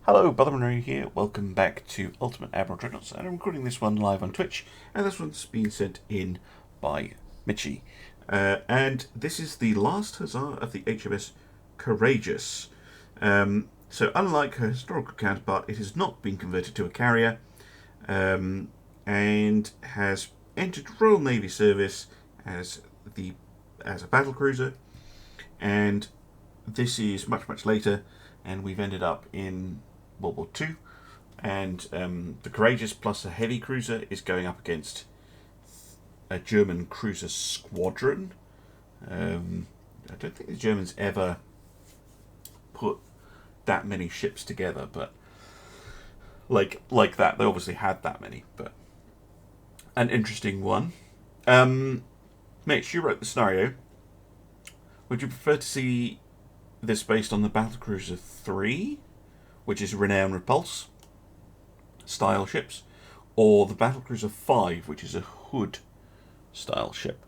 Hello, Bruner here. Welcome back to Ultimate Admiral Dreadnoughts, and I'm recording this one live on Twitch, and this one's been sent in by Mitchie. And this is the last huzzah of the HMS Courageous. So unlike her historical counterpart, it has not been converted to a carrier, and has entered Royal Navy service as a battle cruiser, and this is much later, and we've ended up in World War II, and the Courageous plus a heavy cruiser is going up against a German cruiser squadron. I don't think the Germans ever put that many ships together, but like that, they obviously had that many. But an interesting one. Mitch, you wrote the scenario. Would you prefer to see this based on the Battlecruiser 3, which is Renown Repulse style ships, or the Battlecruiser 5, which is a Hood style ship?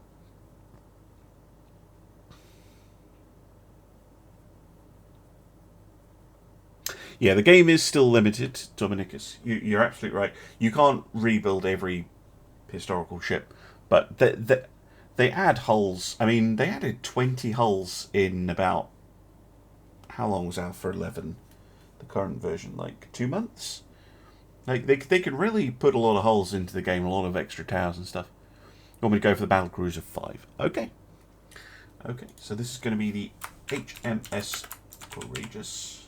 Yeah, the game is still limited, Dominicus. You're absolutely right. You can't rebuild every historical ship, but they add hulls. I mean, they added 20 hulls in about, how long was Alpha 11? The current version, like 2 months? Like, they can really put a lot of hulls into the game, a lot of extra towers and stuff. You want me to go for the Battlecruiser 5? Okay. Okay, so this is going to be the HMS Courageous,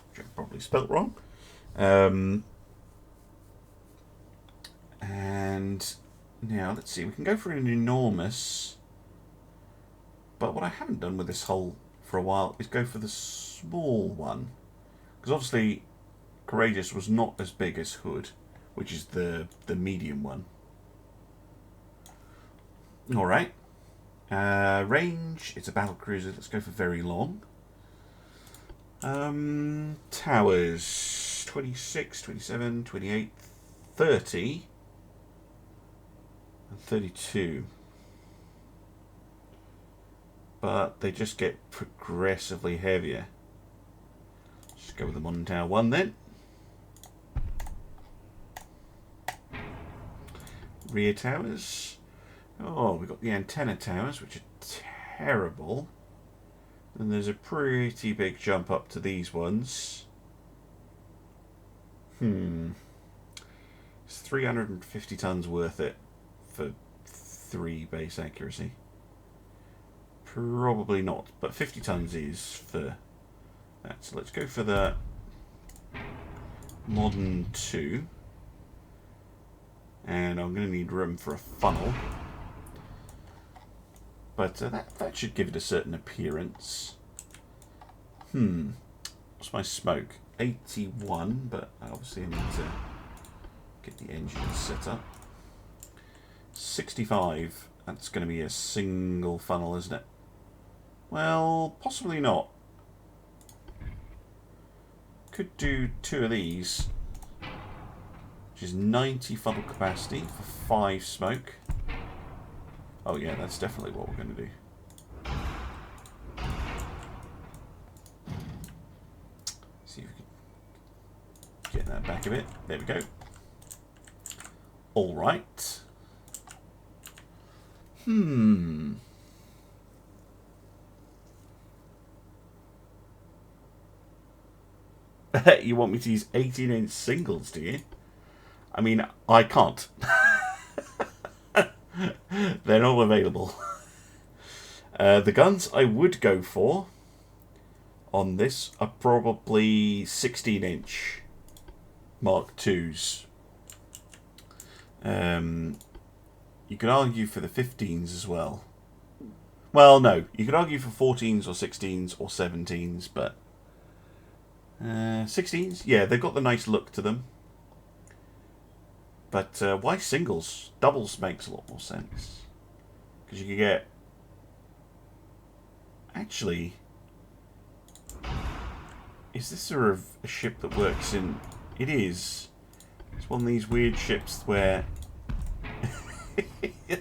which I probably spelt wrong. And now, let's see, we can go for an enormous, but what I haven't done with this hull for a while is go for the small one, because obviously Courageous was not as big as Hood, which is the medium one. Alright, range, it's a battle cruiser. Let's go for very long. Towers 26, 27, 28, 30 and 32, but they just get progressively heavier. Just go with the modern tower 1 then. Rear towers. Oh, we've got the antenna towers, which are terrible. And there's a pretty big jump up to these ones. Is 350 tons worth it for 3 base accuracy? Probably not, but 50 tons is for that. So let's go for the modern 2. And I'm going to need room for a funnel. But that should give it a certain appearance. What's my smoke? 81, but obviously I need to get the engine set up. 65. That's going to be a single funnel, isn't it? Well, possibly not. Could do 2 of these, which is 90 funnel capacity for 5 smoke. Oh yeah, that's definitely what we're going to do. See if we can get that back a bit. There we go. All right. You want me to use 18-inch singles, do you? I mean, I can't. They're not available. The guns I would go for on this are probably 16-inch Mark IIs. You could argue for the 15s as well. Well, no. You could argue for 14s or 16s or 17s, but 16s? Yeah, they've got the nice look to them. But why singles? Doubles makes a lot more sense. Because you can get... Actually... Is this a ship that works in... It is. It's one of these weird ships where...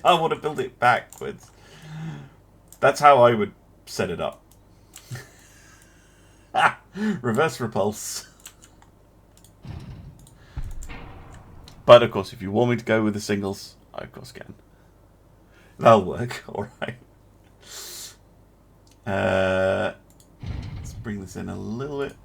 I want to build it backwards. That's how I would set it up. Reverse repulse. But of course, if you want me to go with the singles, I of course can. That'll work. All right. Let's bring this in a little bit.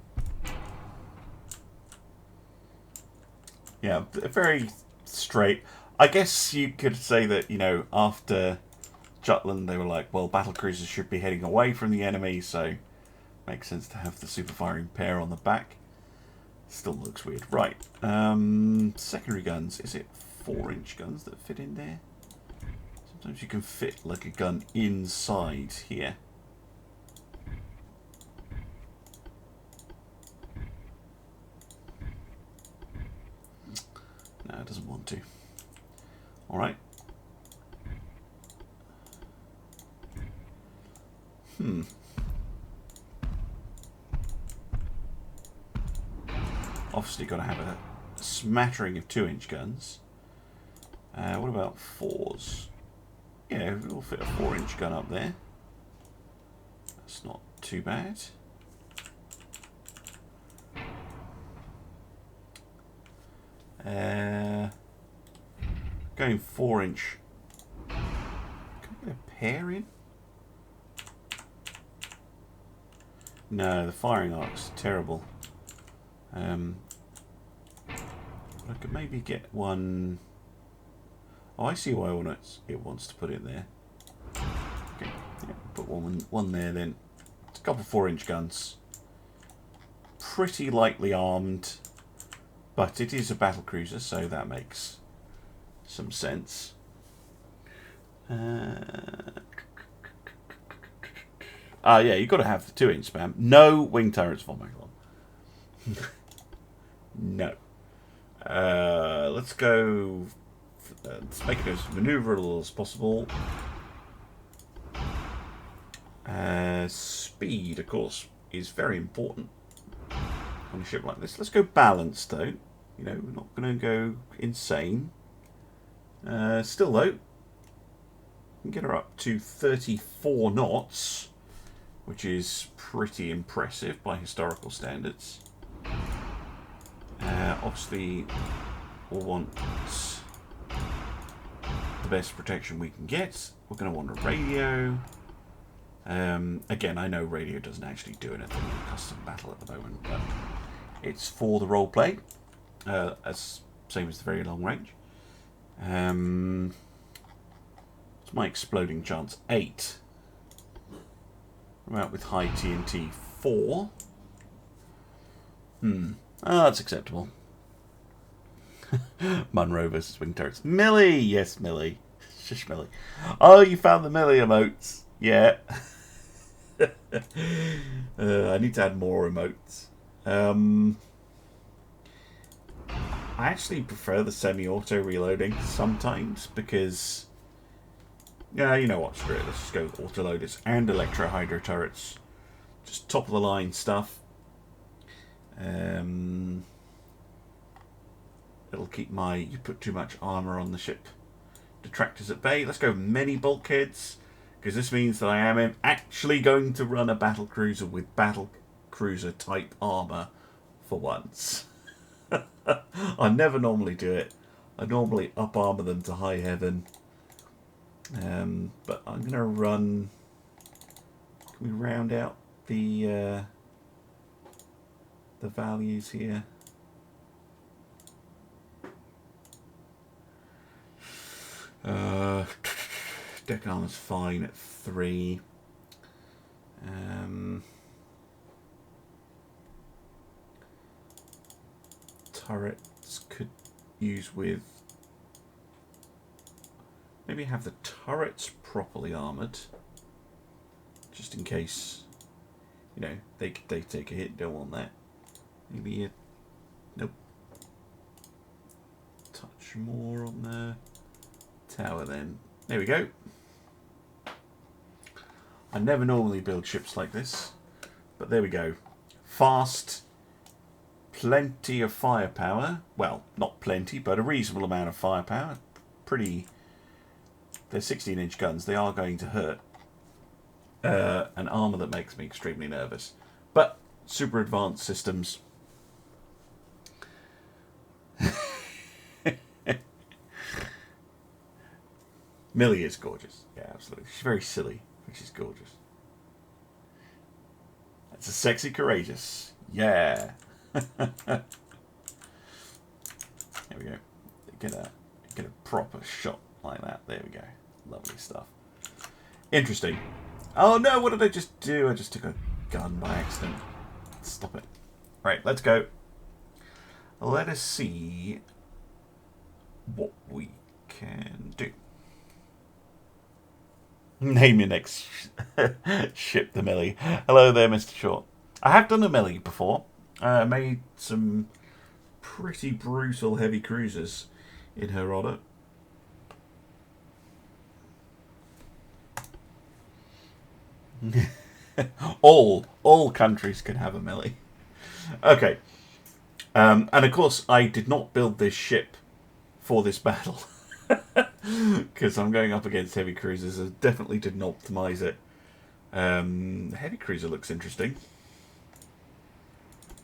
Yeah, very straight. I guess you could say that, you know, after Jutland, they were like, well, battlecruisers should be heading away from the enemy, so makes sense to have the super firing pair on the back. Still looks weird. Right. Secondary guns. Is it 4-inch guns that fit in there? Sometimes you can fit like a gun inside here. No, it doesn't want to. Alright. Obviously got to have a smattering of 2-inch guns. What about 4s? Yeah, we'll fit a 4-inch gun up there. That's not too bad. Going 4-inch. Can I get a pair in? No, the firing arc's terrible. I could maybe get one. Oh, I see why it wants to put it there. Okay, yeah, put one there then. It's a couple 4-inch guns. Pretty lightly armed, but it is a battlecruiser, so that makes some sense. Yeah, you've got to have the 2-inch spam. No wing turrets for Megalon. No. Let's go. Let's make it as maneuverable as possible. Speed, of course, is very important on a ship like this. Let's go balanced, though. You know, we're not going to go insane. Still, though, we can get her up to 34 knots, which is pretty impressive by historical standards. Obviously, we'll want the best protection we can get. We're going to want a radio. Again, I know radio doesn't actually do anything in custom battle at the moment, but it's for the roleplay, as same as the very long range. What's my exploding chance? 8. We're out with high TNT 4. That's acceptable. Munro versus wing turrets. Millie! Yes, Millie. Shush, Millie. Oh, you found the Millie emotes. Yeah. I need to add more emotes. I actually prefer the semi-auto reloading sometimes because... Yeah, you know what, screw it. Let's just go with autoloaders and electro-hydro turrets. Just top-of-the-line stuff. It'll keep my... You put too much armour on the ship. Detractors at bay. Let's go many bulkheads, because this means that I am actually going to run a battlecruiser with battlecruiser type armour for once. I never normally do it. I normally up armour them to high heaven. But I'm going to run... Can we round out the values here? Deck armor's fine at 3. Turrets could use with... Maybe have the turrets properly armoured, just in case, you know, they take a hit. Don't want that. Maybe nope. Touch more on the tower then. There we go. I never normally build ships like this, but there we go. Fast, plenty of firepower. Well, not plenty, but a reasonable amount of firepower. Pretty... They're 16-inch guns. They are going to hurt. An armour that makes me extremely nervous. But super advanced systems. Millie is gorgeous. Yeah, absolutely. She's very silly, but she's gorgeous. That's a sexy courageous. Yeah. There we go. Get a proper shot like that. There we go. Lovely stuff. Interesting. Oh no, what did I just do? I just took a gun by accident. Stop it. Right, let's go. Let us see what we can do. Name your next ship the Millie. Hello there, Mr. Short. I have done a Millie before. I made some pretty brutal heavy cruisers in her order. all countries can have a Millie. Okay. And of course, I did not build this ship for this battle. Because I'm going up against heavy cruisers. I definitely didn't optimize it. The heavy cruiser looks interesting.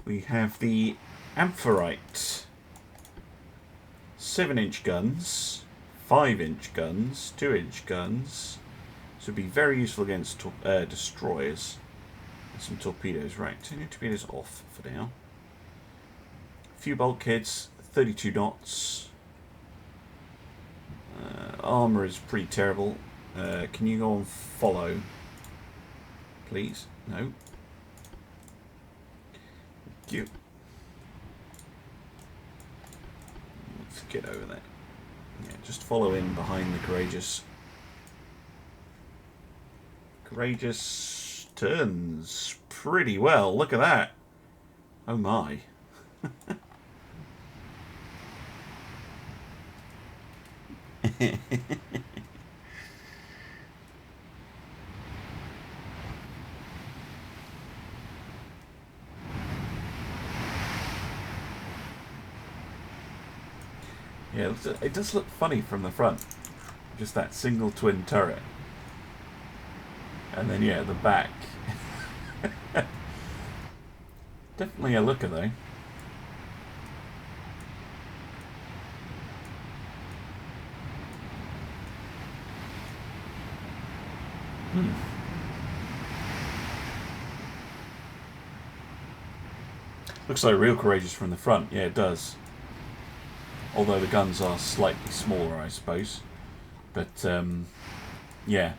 We have the Amphorite. 7-inch guns, 5-inch guns, 2-inch guns. So it'd be very useful against destroyers. And some torpedoes. Right, 2 new torpedoes off for now. A few bulkheads, 32 knots. Armour is pretty terrible. Can you go and follow? Please? No. Thank you. Let's get over there. Yeah, just follow in behind the courageous. Courageous turns pretty well. Look at that. Oh my. Yeah, it does look funny from the front. Just that single twin turret. And then, yeah, the back. Definitely a looker, though. Looks like real courageous from the front. Yeah, it does. Although the guns are slightly smaller, I suppose. But, yeah.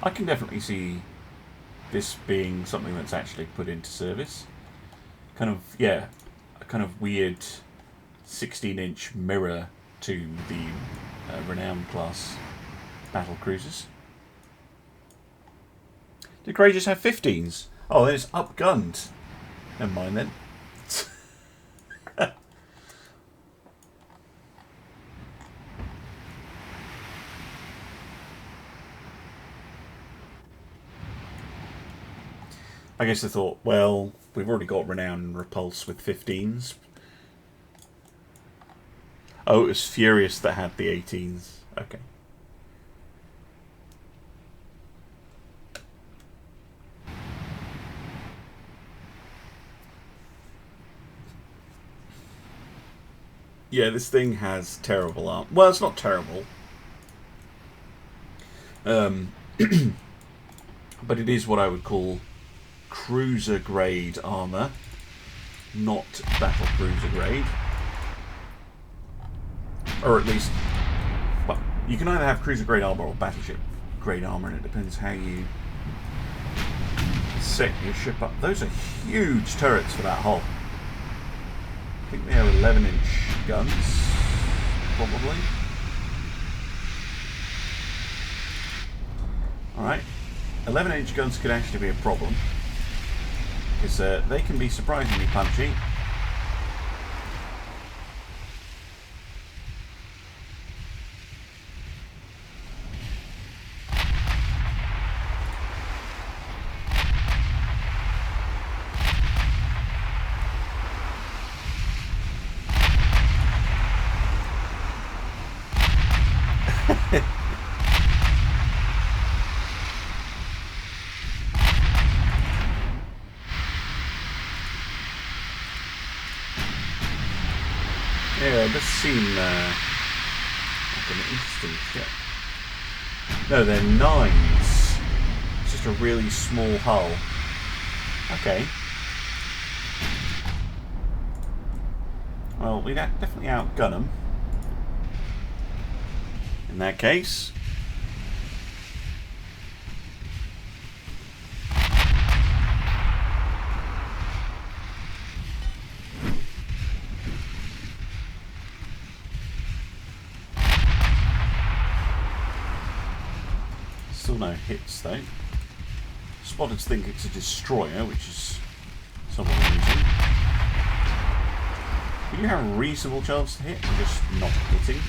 I can definitely see this being something that's actually put into service. Kind of, yeah, a kind of weird 16-inch mirror to the Renown class battle cruisers. Do courageous have 15s? Oh, then it's upgunned. Never mind then. I guess I thought, well, we've already got Renown and Repulse with 15s. Oh, it was Furious that had the 18s. Okay. Yeah, this thing has terrible armor. Well, it's not terrible. But it is what I would call cruiser grade armor, not battle cruiser grade. Or at least, well, you can either have cruiser grade armor or battleship grade armor, and it depends how you set your ship up. Those are huge turrets for that hull. I think they have 11-inch guns, probably. Alright, 11-inch guns could actually be a problem, because they can be surprisingly punchy. Yeah, it does seem like an interesting ship. No, they're 9s. It's just a really small hull. Okay. Well, we'd definitely outgun them. In that case. Still no hits though. Spotters think it's a destroyer, which is somewhat amusing. Do you have a reasonable chance to hit and just not hitting?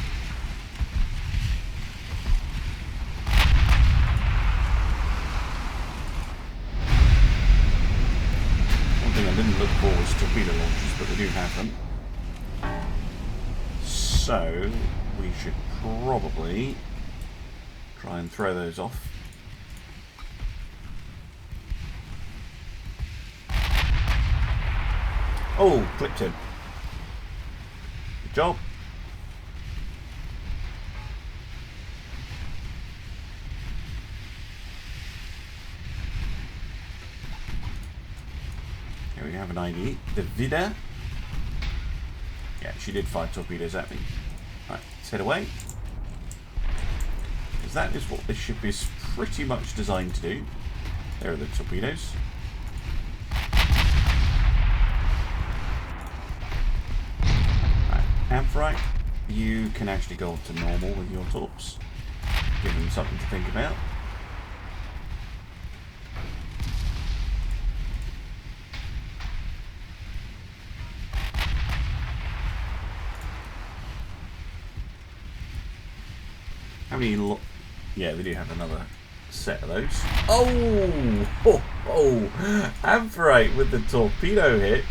One thing I didn't look for was torpedo launchers, but we do have them. So we should probably try and throw those off. Oh, clipped him. Good job. Here we have an ID. The Vendar. Yeah, she did fire torpedoes at me. Right, let's head away. Because that is what this ship is pretty much designed to do. There are the torpedoes. Right, you can actually go up to normal with your torps. Give them something to think about. How many? Yeah, they do have another set of those. Oh, oh, oh! Amphorite with the torpedo hits.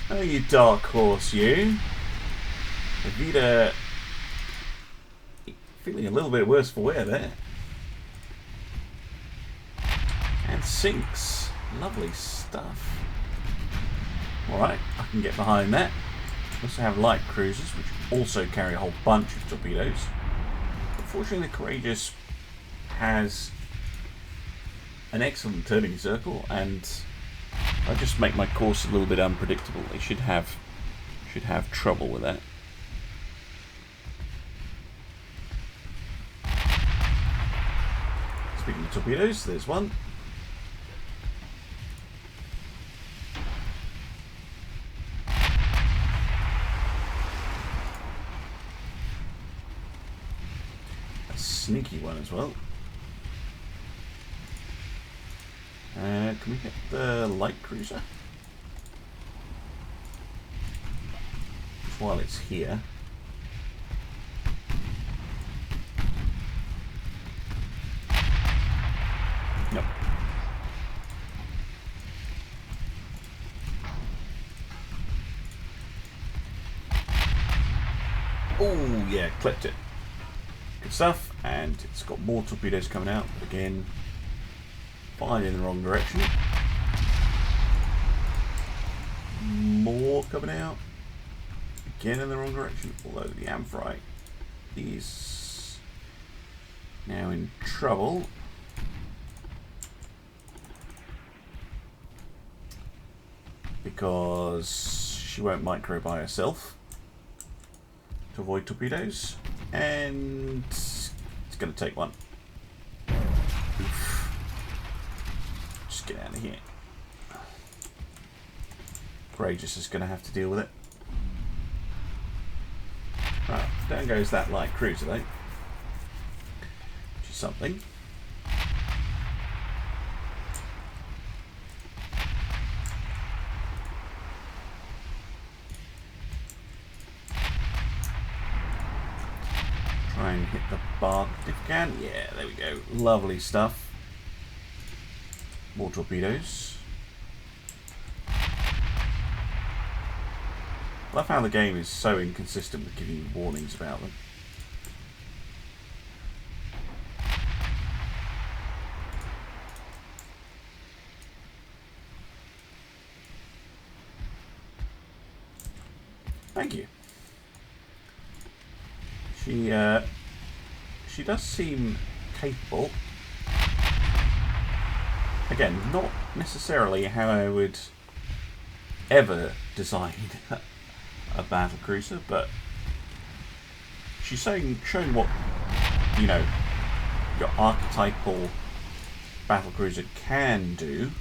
Oh, you dark horse, you. Vendar feeling a little bit worse for wear there. And sinks. Lovely stuff. Alright, I can get behind that. We also have light cruisers, which also carry a whole bunch of torpedoes. Unfortunately, the Courageous has an excellent turning circle, and I just make my course a little bit unpredictable. They should have trouble with that. Speaking of torpedoes, there's one. A sneaky one as well. Can we get the light cruiser? Just while it's here. Nope. Oh yeah, clipped it. Good stuff, and it's got more torpedoes coming out, but again, firing in the wrong direction. More coming out. Again in the wrong direction, although the Amphorite is now in trouble. Because she won't micro by herself to avoid torpedoes. And it's going to take one. Oof. Just get out of here. Courageous is going to have to deal with it. Right, down goes that light cruiser though. Which is something. Try and hit the bark if you can. Yeah, there we go. Lovely stuff. More torpedoes. I love how the game is so inconsistent with giving you warnings about them. Thank you. She does seem capable. Again, not necessarily how I would ever design a battle cruiser, but she's showing what, you know, your archetypal battle cruiser can do,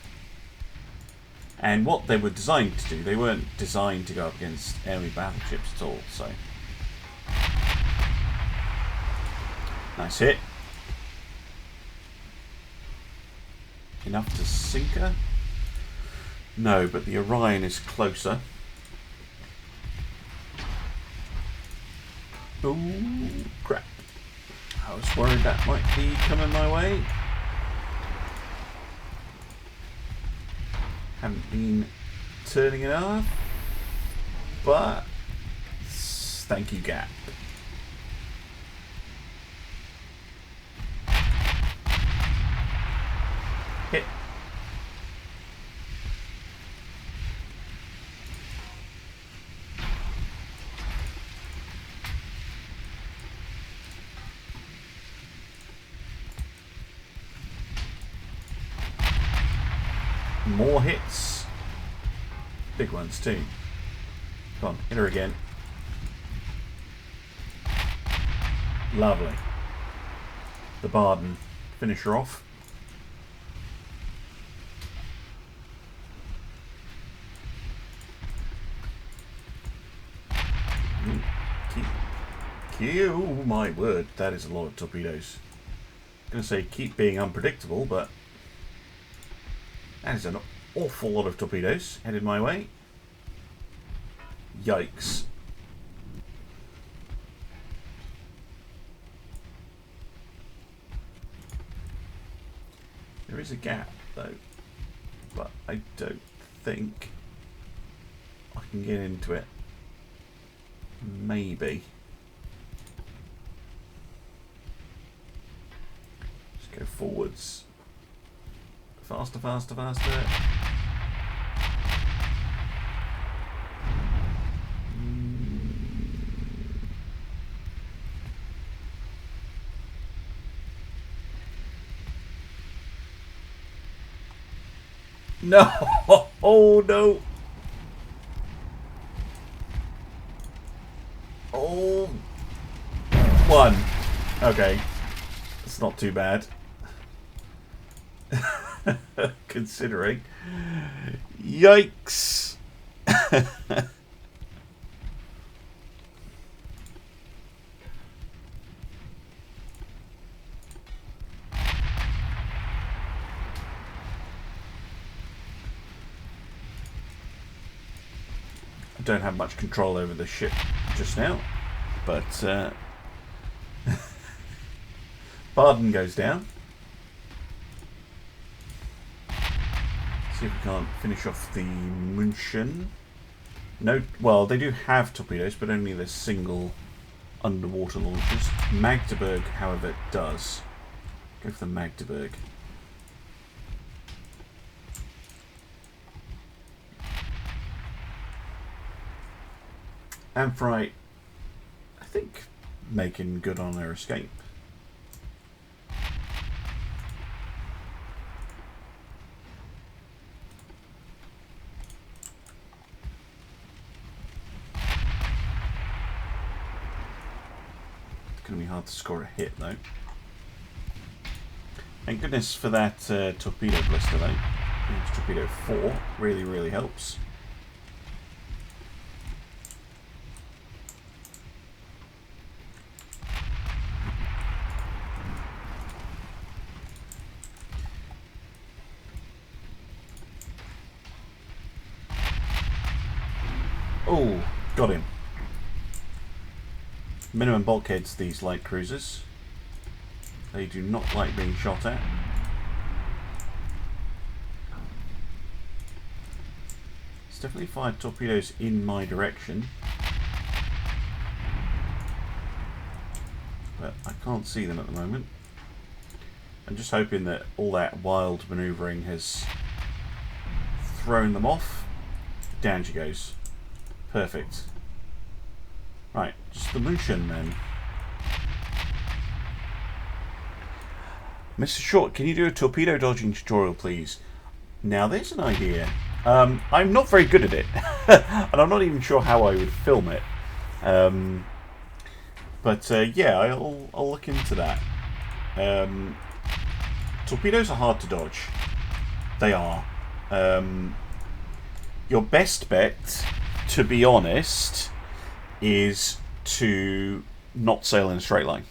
and what they were designed to do. They weren't designed to go up against enemy battleships at all, so. Nice hit. Enough to sink her? No, but the Orion is closer. Oh, crap. I was worried that might be coming my way. Haven't been turning enough. But thank you, Gap. Hit. More hits. Big ones too. Come on, hit her again. Lovely. The Barden. Finish her off. Oh my word, that is a lot of torpedoes. I'm going to say keep being unpredictable, but that is an awful lot of torpedoes headed my way. Yikes. There is a gap though, but I don't think I can get into it. Maybe. Just go forwards. Faster, faster, faster. No! Oh no! Oh! One. Okay. It's not too bad. Considering. Yikes! I don't have much control over the ship just now, but Barden goes down. See if we can't finish off the München. No, well, they do have torpedoes, but only the single underwater launchers. Magdeburg, however, does. Go for the Magdeburg. Amphitrite, I think, making good on their escape. It's going to be hard to score a hit, though. Thank goodness for that torpedo blister, though. It's torpedo 4 really, really helps. Oh, got him. Minimum bulkheads, these light cruisers. They do not like being shot at. It's definitely fired torpedoes in my direction. But I can't see them at the moment. I'm just hoping that all that wild manoeuvring has thrown them off. Down she goes. Perfect. Right, solution then. Mr. Short, can you do a torpedo dodging tutorial, please? Now, there's an idea. I'm not very good at it, and I'm not even sure how I would film it. But yeah, I'll look into that. Torpedoes are hard to dodge. They are. Your best bet, to be honest, is to not sail in a straight line.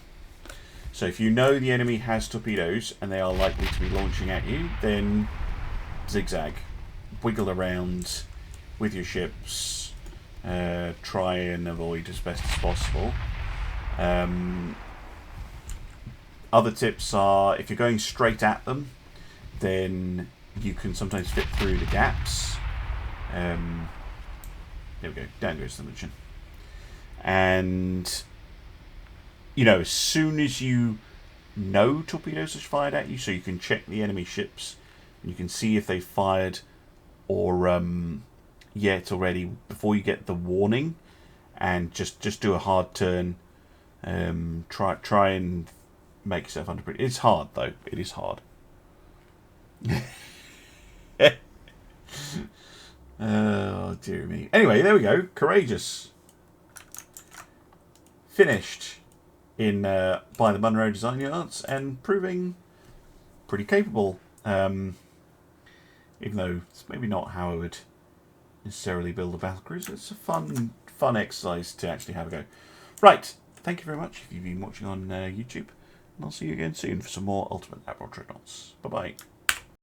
So if you know the enemy has torpedoes and they are likely to be launching at you, then zigzag. Wiggle around with your ships. Try and avoid as best as possible. Other tips are, if you're going straight at them, then you can sometimes fit through the gaps. There we go, down goes the mission. And, you know, as soon as you know torpedoes are fired at you, so you can check the enemy ships, and you can see if they fired or yet already before you get the warning, and just do a hard turn. Try and make yourself under pressure. It's hard though. It is hard. Oh dear me. Anyway, there we go. Courageous. Finished in by the Munro Design Yards and proving pretty capable. Even though it's maybe not how I would necessarily build a battlecruiser, it's a fun exercise to actually have a go. Right. Thank you very much if you've been watching on YouTube, and I'll see you again soon for some more Ultimate Admiral Dreadnoughts. Bye bye.